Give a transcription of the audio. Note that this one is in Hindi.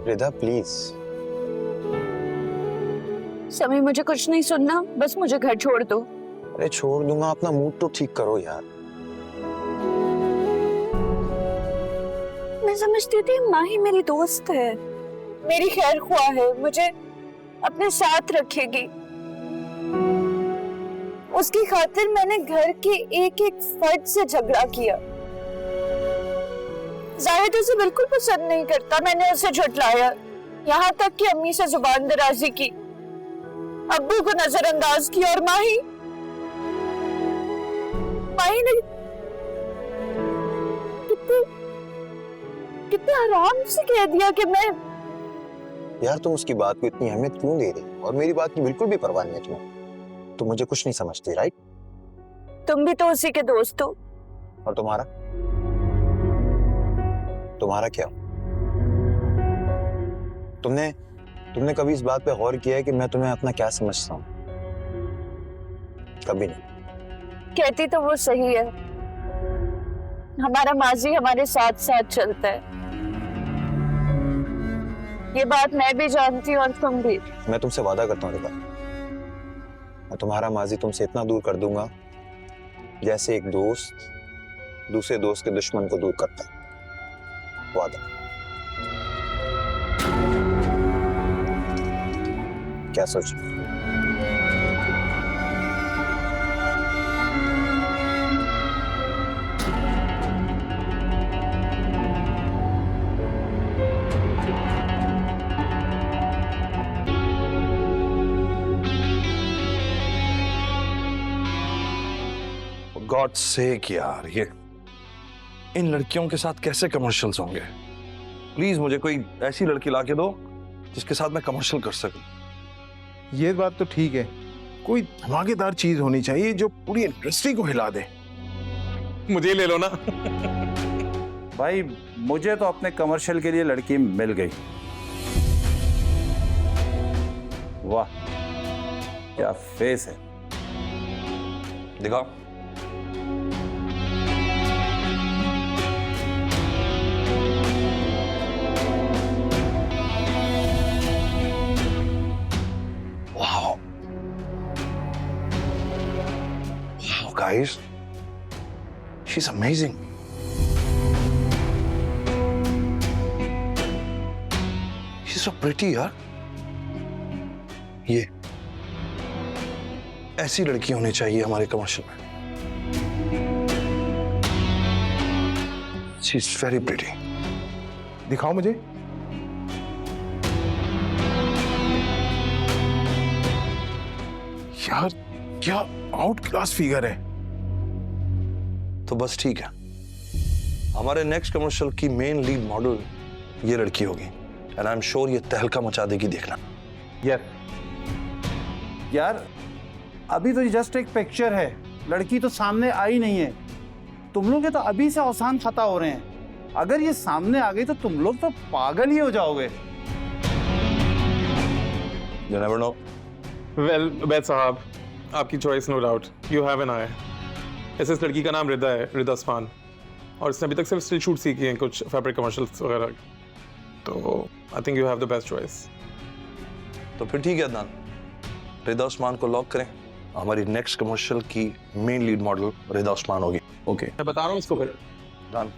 रिदा प्लीज। समी मुझे कुछ नहीं सुनना, बस मुझे घर छोड़ दो। अरे छोड़ दूंगा, अपना मूड तो ठीक करो यार। मैं समझती थी माही मेरी दोस्त है, मेरी खैर ख्वाह है, मुझे अपने साथ रखेगी। उसकी खातिर मैंने घर के एक एक फर्द से झगड़ा किया। जाहिद उसे बिल्कुल पसंद नहीं करता, मैंने उसे झुठलाया, यहाँ तक कि अम्मी से जुबान दराजी की, अब्बू को नजरअंदाज किया और माही ने कितने आराम से कह दिया कि मैं। यार तुम उसकी बात को इतनी अहमियत क्यों दे रही हो? और मेरी बात की बिल्कुल भी परवाह नहीं है तुम्हें। तुम मुझे कुछ नहीं समझती, राइट? तुम भी तो उसी के दोस्त हो। और तुम्हारा क्या? तुमने कभी इस बात पे गौर किया है कि मैं तुम्हें अपना क्या समझता हूँ? कभी नहीं। कहती तो वो सही है, हमारा माजी हमारे साथ साथ चलता है, ये बात मैं भी जानती हूँ और तुम भी। मैं तुमसे वादा करता हूँ रिदा, मैं तुम्हारा माजी तुमसे इतना दूर कर दूंगा जैसे एक दोस्त दूसरे दोस्त के दुश्मन को दूर करता है। वादा। क्या सोच? गॉड सेक यार, ये इन लड़कियों के साथ कैसे कमर्शियल्स होंगे? प्लीज मुझे कोई ऐसी लड़की ला के दो जिसके साथ मैं कमर्शियल कर सकूं। ये बात तो ठीक है, कोई धमाकेदार चीज होनी चाहिए जो पूरी इंडस्ट्री को हिला दे। मुझे ले लो ना। भाई मुझे तो अपने कमर्शियल के लिए लड़की मिल गई। वाह क्या फेस है, दिखाओ। Wow. Wow, guys. She's amazing. She's so pretty, यार। ये ऐसी लड़की होनी चाहिए हमारे कमर्शियल में। She's very pretty. दिखाओ मुझे। यार क्या आउट क्लास फिगर है। तो बस ठीक है, हमारे नेक्स्ट कमर्शियल की मेन लीड मॉडल ये लड़की होगी, एंड आई एम श्योर ये तहलका मचा देगी, देखना। यार अभी तो जस्ट एक पिक्चर है, लड़की तो सामने आई नहीं है। तुम लोग तो अभी से औसान खता हो रहे हैं, अगर ये सामने आ गई तो तुम लोग तो पागल ही हो जाओगे। You never know. Well Baid साहब, आपकी choice no doubt, you have an eye. ऐसे इस लड़की का नाम रिदा है, रिदा उस्मान, और इसने अभी तक सिर्फ स्टिल शूट सीखी हैं, कुछ फैब्रिक कमर्शियल्स वगैरह। तो I think you have the best choice. तो फिर ठीक है अदनान, रिदा उस्मान को लॉक करें। हमारी नेक्स्ट कमर्शियल की मेन लीड मॉडल रिदा उस्मान होगी। ओके मैं बता रहा हूँ इसको फिर। डन।